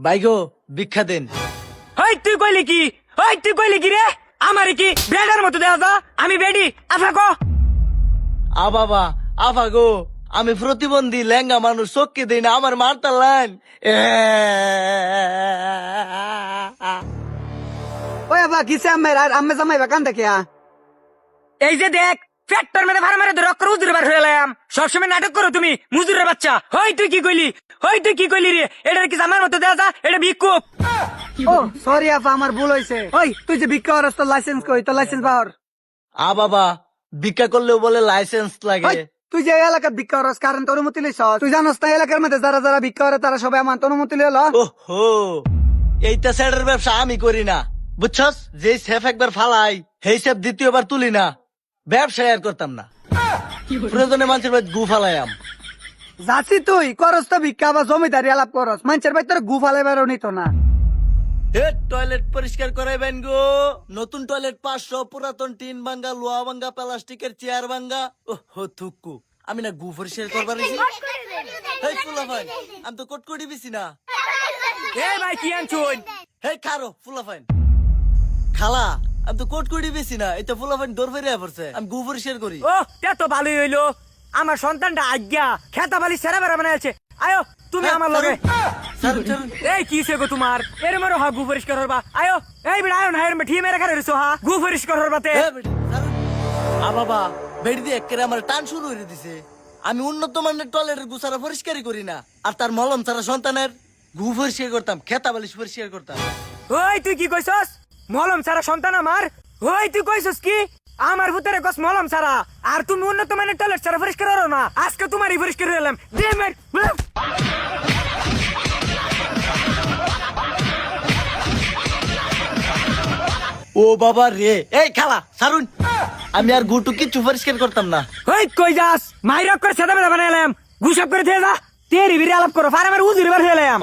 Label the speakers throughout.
Speaker 1: বাইগো ভিক্ষা দেন।
Speaker 2: হই তুই কইলি কি? হই তুই কইলি কি রে? আমারে কি বেডার মতো দেওয়া যা? আমি বেডি আফা কো।
Speaker 1: আ বাবা আফা গো, আমি প্রতিবন্ধী লেঙ্গা মানুষ, চোখকে দিই না, আমার মারতালেন।
Speaker 3: ওই আবা কিসে আম্মের আর আম্মে জামাই বাকান দেখে
Speaker 2: এই যে দেখ ফ্যাক্টর মেরে ভাড়া মারে রক্ত উজুর বার হয়ে এলাম। সবসময় নাটক করো তুমি মুজুরের বাচ্চা। হই তুই কি কইলি? হই তুই কি কইলি রে? এটার কি আমার মতো দেওয়া যা? এটা ভিক্ষুক।
Speaker 3: ও সরি আফা আমার ভুল হইছে। ওই তুই যে ভিক্ষা করস তোর লাইসেন্স কই? তোর লাইসেন্স বাহর।
Speaker 1: আ বাবা ভিক্ষা করলেও বলে লাইসেন্স লাগে।
Speaker 3: তুই যে এলাকার ভিক্ষা করস কারণ তোর অনুমতি লইছ। তুই জানোস না এলাকার মধ্যে যারা যারা ভিক্ষা করে তারা সবাই আমার অনুমতি লইল।
Speaker 1: ওহো, এইটা স্যারের ব্যবসা আমি করি না, বুঝছস? যে সেফ একবার ফালাই সেই সেফ দ্বিতীয়বার তুলি না, ব্যবসা আর করতাম না। প্রয়োজনে মানুষের বাড়ি গু ফালাইয়াম।
Speaker 3: যাচ্ছি তুই করস তো ভিক্ষা বা জমিদারি আলাপ করস, মানুষের বাড়ি তোর গু ফালাইবারও নিত না।
Speaker 1: টয়লেট পরিষ্কার করাইবেন গো। নতুন টয়লেট 500, পুরাতন টিন ভাঙ্গা, লোহা ভাঙ্গা, প্লাস্টিকের চেয়ার ভাঙ্গা। ওহো থুকু, আমি না গু পরিষ্কার করবার ফুলাফাইন, আমি তো কটকটি বেশি না।
Speaker 2: এ ভাই কি আনছুন?
Speaker 1: হে খারো ফুলাফাইন খালা, আমি তো কটকটি বেশি না, এটা ফুলাফাইন দৌড় ফেরিয়া পড়ছে, আমি গু পরিষ্কার করি।
Speaker 2: ও তে তো ভালোই হইলো। আমার সন্তানটা আজ্ঞা খেতা বালি সেরা বেড়া বানাইছে। আয়ো তুমি আমার লগে। এই কি সে গো তোমার? এর মরো হা গু পরিষ্কার করবা। আয়ো এই বিড়া আয়ো না এর ঠিয়ে মেরে খারে রইছো হা গু পরিষ্কার করবাতে।
Speaker 1: বাবা বেড়ি দিয়ে একেবারে আমার টান শুরু হয়ে দিছে। আমি উন্নত মানের টয়লেটের গু ছাড়া পরিষ্কারই করি না, আর তার মলম ছাড়া সন্তানের গু পরিষ্কার করতাম, খেতা বালিশ পরিষ্কার করতাম।
Speaker 2: ওই তুই কি কইছস? মলম ছাড়া সন্তান আমার? ওই তুই কইছস কি? আমার ভুতরে কস মলম ছাড়া, আর তুমি উন্নত মানের টয়লেট ছাড়া পরিষ্কার করো না। আজকে তোমারই পরিষ্কার হলাম। দে মের
Speaker 1: ও বাবা রে, এই খালা সারুন, আমি আর গুটু কিচ্ছু পরিষ্কার করতাম না।
Speaker 2: ওই কই যাস? মাইরক করে সেটা বেড়া বানাইলাম, গুসব করে দিয়ে যা। তেরি বিরে আলাপ করো, ফার আমার উজুরি বার হইলাম।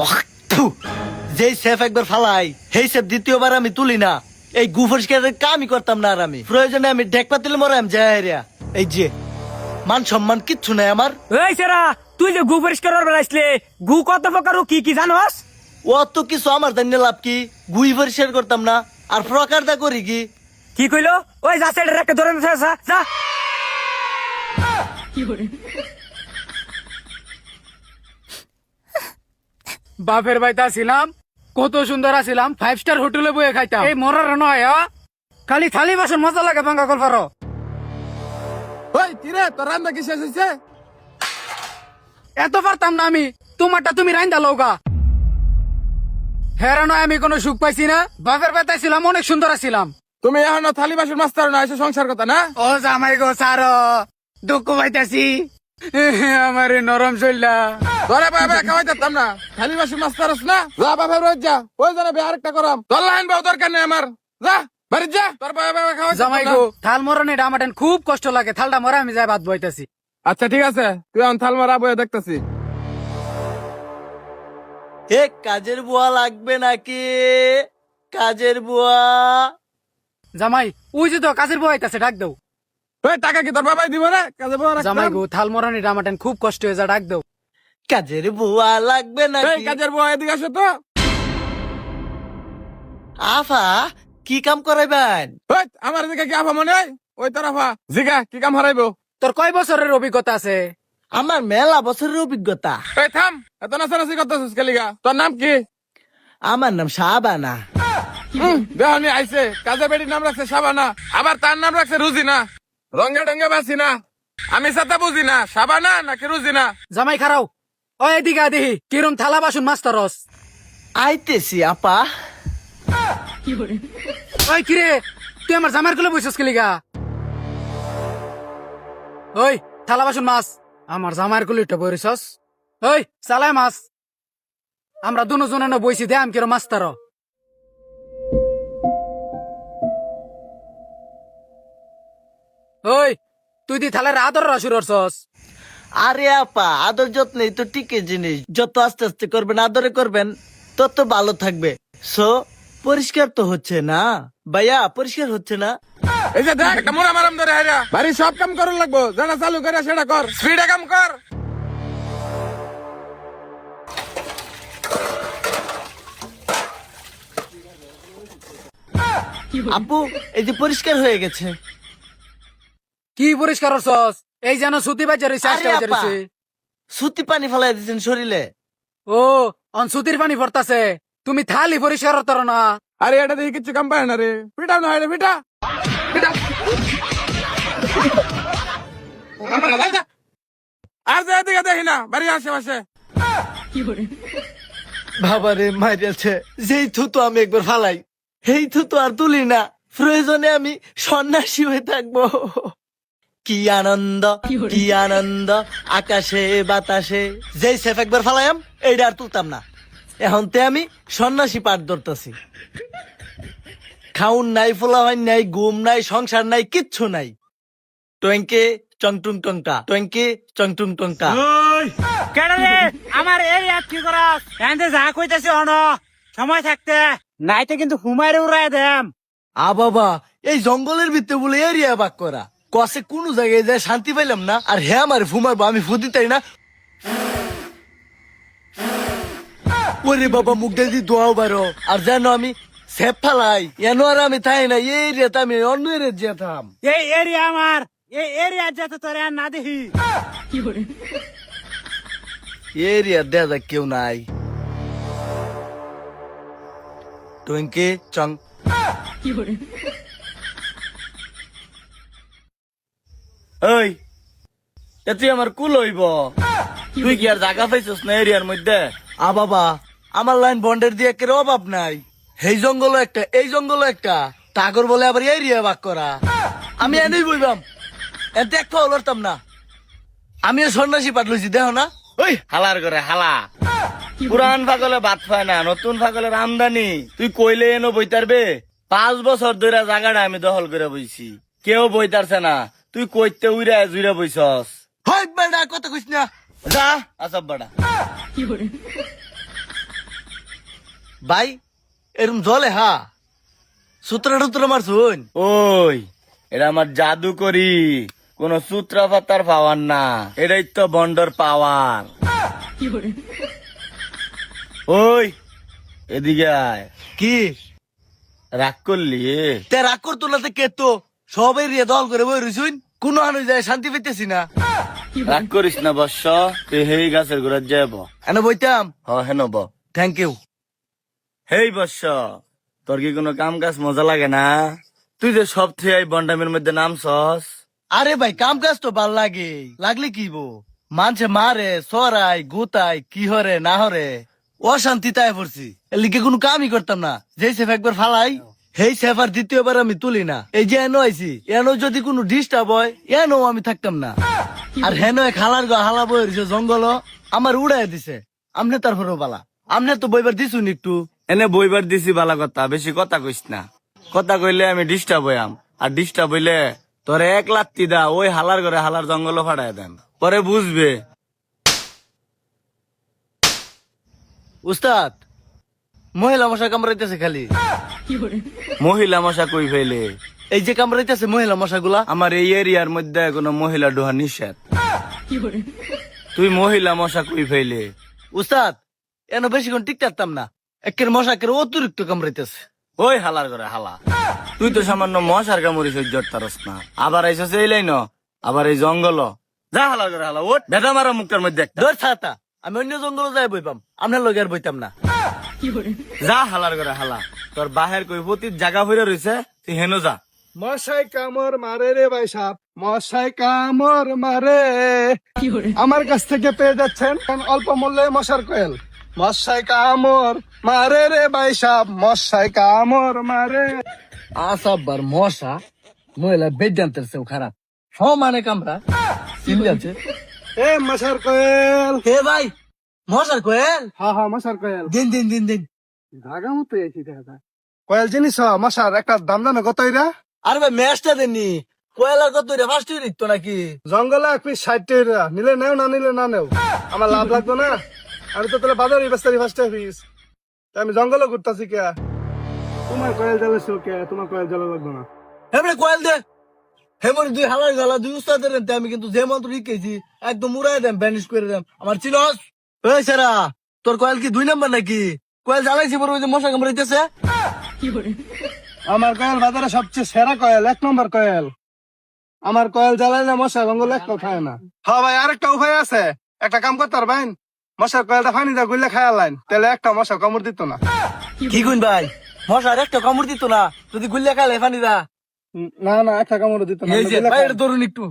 Speaker 1: যেই সেফ একবার ফালাই সেই সেফ দ্বিতীয়বার আমি তুলি না। এই গু পরিষ্কারের কামই করতাম না, আর আমি প্রয়োজনে আমি ঢেক পাতিল মরাম যাই। এই যে মান সম্মান কিচ্ছু নাই আমার।
Speaker 2: এই সেরা তুই যে গু পরিষ্কার করবার আসলে গু কত প্রকার ও কি কি জানোস?
Speaker 1: অত কিছু আমার জানিয়ে লাভ কি? গুই পরিষ্কার করতাম না, আর প্রকারটা করি কি?
Speaker 2: কি কইলো? ওই যা সাইডে একটা ধরে যা যা।
Speaker 4: বাপের বাড়িতে ছিলাম, কত সুন্দর আছিলাম, 5 স্টার হোটেলে বয়ে খাইতাম। এই মরার নয় খালি থালি বাসন মজা লাগে ভাঙ্গা কল পারো। ওই কিরে তোর রান্না কি শেষ হয়েছে? এত পারতাম না আমি, তোমারটা তুমি রান্দা লওগা। হেরা নয় আমি কোনো সুখ পাইছি না। বাপের বাড়িতে ছিলাম, অনেক সুন্দর আছিলাম। তুমি এখন থালি বাসন মাস্টার না, এসে সংসার কথা না। ও জামাই গো সারো, দুঃখ পাইতাছি আমার নরম চললা। তোরে বাবা খাওয়াই দিতাম না, খালি বাসন মাস্টার না। যা বাপের রোজ যা, ওই জানা বে আরেকটা করাম। তোর লাইন বাবু দরকার নেই আমার, যা বাড়ি যা। তোর বাবা খাওয়াই জামাই গো থাল মরনে ডামাটেন খুব কষ্ট লাগে, থালটা মরা আমি যাই ভাত বইতাছি। আচ্ছা ঠিক আছে, তুই এখন থাল মরা বয়ে দেখতাছি।
Speaker 1: এ কাজের বুয়া লাগবে নাকি? কাজের বুয়া।
Speaker 4: জামাই ওই যে তো কাজের বউ আইতাছে, ডাক দাও। টাকা কি তোর বাবাই দিব না? কাজের বউ জামাই গো থাল মরানি ডামাটেন খুব কষ্ট হয়ে যা, ডাক দাও।
Speaker 1: কাজের বুয়া লাগবে নাকি?
Speaker 4: কাজের বউ এদিকে আসো তো।
Speaker 1: আফা কি কাম করাইবেন?
Speaker 4: আমার এদিকে কি আফা মনে হয়? ওই তোর আফা জিগা কি কাম হারাইবো? তোর কয় বছরের অভিজ্ঞতা আছে?
Speaker 1: আমার মেলা বছরের অভিজ্ঞতা।
Speaker 4: থাম, এত নাচানাচি করতেছিস কেলিগা? তোর নাম কি?
Speaker 1: আমার নাম শাবানা।
Speaker 4: দেহনি আইছে, কাজে বেটির নাম রাখছে শাবানা, আবার তার নাম রাখছে রুজিনা। রঙে ডঙ্গে বাসি না, আমি সাথে বুঝি না শাবানা নাকি রুজিনা। জামাই খারাও, ওই এদিকে দেখি কিরম থালা বাসন মাস্টারস।
Speaker 1: আইতেছি আপা।
Speaker 4: ওই কিরে তুই আমার জামার গুলো বসছিস কেলিগা? ওই থালা বাসন মাছ আমার জামার গুলো এটা বইরিছস। ওই চালাই মাছ আমরা দুজনে বইছি দে আমি কিরম মাস্টার। ওই তুই দি থালার আদর রসুর রসস।
Speaker 1: আরে আপা আদর যত্নই তো টিকে জিনিস, যত আস্তে আস্তে করবেন আদরে করবেন তত ভালো থাকবে। সো পরিষ্কার তো হচ্ছে না ভাইয়া, পরিষ্কার হচ্ছে না।
Speaker 4: এই যে দেখ মোরা মারাম ধরে হাইরা বাড়ি সব কাম করার লাগবো, যেটা চালু করে সেটা কর, স্পিডে কাম কর।
Speaker 1: আপু এই যে পরিষ্কার হয়ে গেছে।
Speaker 4: কি পরিষ্কার হচ্ছস? এই যেন সুতি বাজার রয়েছে,
Speaker 1: আরে আপা, সুতি পানি ফেলাই দিচ্ছেন শরীরে।
Speaker 4: ও অন সুতির পানি ভরতাছে, তুমি থালি পরিষ্কার হতো না।
Speaker 5: আরে এটা দেখি কিছু কাম পায় না রে, পিটা না রে, পিটা পিটা। আর যে এদিকে দেখি না, বাড়ির আশেপাশে।
Speaker 1: বাবারে মাইরেছে, যেই থুতু আমি একবার ফালাই, এই থুতু আর তুলি না। প্রয়োজনে আমি সন্ন্যাসী হয়ে থাকবো। কি আনন্দ, কি আনন্দ, আকাশে বাতাসে। যেই সেফ একবার ফালাইম, এইটা আর তুলতাম না। এখন তে আমি সন্ন্যাসী পাঠ ধরতেছি। খাউন নাই, ফোলাওয়াইন নাই, ঘুম নাই, সংসার নাই, কিচ্ছু নাই। টঙ্কে চংটুং টংটা, টঙ্কে চংটুং টংটা।
Speaker 2: কেডালে আমার এরিয়া কি করাস? এন্তে যা কইতাছি অন সময় থাকতে নাইতে কিন্তু হুমায়রে উড়াই দেম।
Speaker 1: আ বাবা, এই জঙ্গলের ভিতরে বলে এরিয়া বাক করা, কসে কোন জায়গায় যায় শান্তি পাইলাম না। আর হ্যাঁ আমার ফুমারবো, আমি ফুদি তাই না। ওরে বাবা, মুখ দিয়ে দোয়াও বারো। আর যেন আমি সেফ ফালাই, এনো আর আমি তাই না, এই এরিয়াতে আমি অন্য এরিয়া যেতাম।
Speaker 2: এই এরিয়া আমার, এই এরিয়া যেতে তোরে আর না দেখি।
Speaker 1: এরিয়া দেখা যাক কেউ নাই। টুইঙ্কে চং। ওই এ তুই আমার কুল হইব, তুই কি আর জায়গা পাইছিস না এরিয়ার মধ্যে? আ বাবা, আমার লাইন বন্ডের দিয়ে একের অভাব নাই। এই জঙ্গল একটা, এই জঙ্গল একটা, টাগর বলে আবার এরিয়া ভাগ করা। আমি এনেই বইবাম, এতে একটা লড়তাম না। আমি সন্ন্যাসী পাঠ লইছি, দেখো না। ওই হালার করে হালা, পুরান পাগলে বাদ পায় না, নতুন পাগলের আমদানি। তুই কইলে এনো বইতারবে? 5 বছর ধরে জায়গাটা আমি দখল করে বইছি, কেউ বইতারছে না। তুই কইতে উইরা জুইরা বইছস। হয় বেড়া, কথা কইস না, যা আসব বেড়া। ভাই এরম জলে হা সূত্র টুত্র মারছুন? ওই এটা আমার জাদু করি, কোন সূত্র পাতার পাওয়ার না, এটাই তো বন্ডর পাওয়ার। ওই এদিকে আয়। কি রাগ করলি? তে রাগ করতো না কে তো সবাই রিয়া দল করে বই রইছুন, কোন আনু যায় শান্তি পেতেছি না। রাগ করিস না বর্ষ, তুই হেই গাছের গোড়ার যাইব। এনে বইতাম? হ হেন ব। Thank you. হেই বর্ষ, তোর কি কোনো কাম কাজ মজা লাগে না? তুই যে সব থেকে এই বন্ডামের মধ্যে নামছস। আরে ভাই, কাম কাজ তো ভাল লাগে, লাগলে কি বো, মানছে মারে সরাই গুতাই, কি হরে না হরে অশান্তি তাই পড়ছি। এর লিগে কোনো কামই করতাম না। যেই সেফ একবার ফালাই, সেই সেফ আর দ্বিতীয়বার আমি তুলি না। এই যে এনো আইছি, এনো যদি কোনো ডিস্টার্ব হয়, এনো আমি থাকতাম না। আর হেন এক হালার গো হালা বইছে জঙ্গল, আমার উড়াই দিছে। আমনে তারপরেও বালা, আমনে তো বইবার দিছুন একটু। এনে বইবার দিছি বালা কথা, বেশি কথা কইস না। কথা কইলে আমি ডিস্টার্ব হইয়াম, আর ডিস্টার্ব হইলে তোরে 1 লাত্তি দা ওই হালার ঘরে হালার জঙ্গল ফাটাই দেন, পরে বুঝবে। উস্তাদ, মহিলা মশা কামড়াইতেছে খালি। মহিলা মশা কই ফেলে? এই যে কামড়াইতেছে মহিলা মশা গুলা। আমার এই এরিয়ার মধ্যে কোনো মহিলা ডোহা নিষেধ। তুই মহিলা মশা কই ফেলে? উস্তাদ, এন বেশিক্ষণ টিক থাকতাম না, একের মশা একের অতিরিক্ত কামড়াইতেছে। ওই হালার করে হালা, তুই তো সামান্য মশার কামড়ি সহ্য করতারস না, আবার আইসস এই লাইন, আবার এই জঙ্গল। যা হালার করে হালা, ওট বেটা মারা মুখটার মধ্যে ছাতা। আমি অন্য জঙ্গল যাই বইপাম, আপনার লগে আর বইতাম না। যা হালার করে হালা, তোর বাহের কই পতির জায়গা হইরা রইছে, তুই হেন যা।
Speaker 5: মশাই কামড় মারে রে ভাই সাহেব, মশাই কামড় মারে। আমার কাছ থেকে পেয়ে যাচ্ছেন অল্প মূল্যে মশার কোয়েল। মশাই কামড় মারে রে ভাই সাহেব, মশাই কামড় মারে।
Speaker 1: আসাবার মশা মহিলা বেদান্তের চেয়েও খারাপ, সমানে কামড়া চিন যাচ্ছে।
Speaker 5: এ মশার কোয়েল।
Speaker 1: হে ভাই, মশার কোয়েল?
Speaker 5: হ্যাঁ হ্যাঁ মশার কোয়েল।
Speaker 1: দিন দিন দিন দিন।
Speaker 5: ধাগা মতো এসি দেখা কোয়েল জিনিস মশার একটা দাম জানো কত এরা?
Speaker 1: আরে ভাই ম্যাচটা দেননি, কোয়েলার কত ফার্স্ট দিত নাকি?
Speaker 5: জঙ্গলে 1 পিস 60 টাকা, নিলে নেও না নিলে না নেও, আমার লাভ লাগবে না। আমি তো তাহলে বাজারে বেস্তারি ফার্স্ট পিস, আমি জঙ্গলে ঘুরতাছি কে? তোমার কোয়েল জ্বালাছো কে? তোমার কোয়েল জ্বালা লাগবে না।
Speaker 1: হেমরে কোয়েল দে, হেমরে 2 হালার গালা 2 উস্তাদের রেতে আমি কিন্তু যে মন্ত্র লিখেছি একদম উড়াই দেম, ব্যানিশ করে দেম। আমার চিনস? ওই সেরা, তোর কোয়েল কি 2 নাম্বার নাকি? কোয়েল জ্বালাইছি বড় ওই যে মশা কামড়াইতেছে।
Speaker 5: আমার কয়েল বাজারে সবচেয়ে সেরা কয়েল, 1 নম্বর কয়েল। আমার কয়েল জ্বালাইলে মশা গঙ্গল এক খায় না। হ্যাঁ ভাই, আরেকটা উপায় আছে। একটা কাম করতে পারবেন, মশার কয়েলটা পানি দা গুললে খায় লাইন, তাহলে একটা মশা কামড় দিত না।
Speaker 1: কি গুন ভাই, মশার একটা কামড় দিত না যদি গুল্লা খালে ফানি দা?
Speaker 5: না না, একটা কামড় দিত না।
Speaker 1: এই যে ভাই, এটা ধরুন একটু।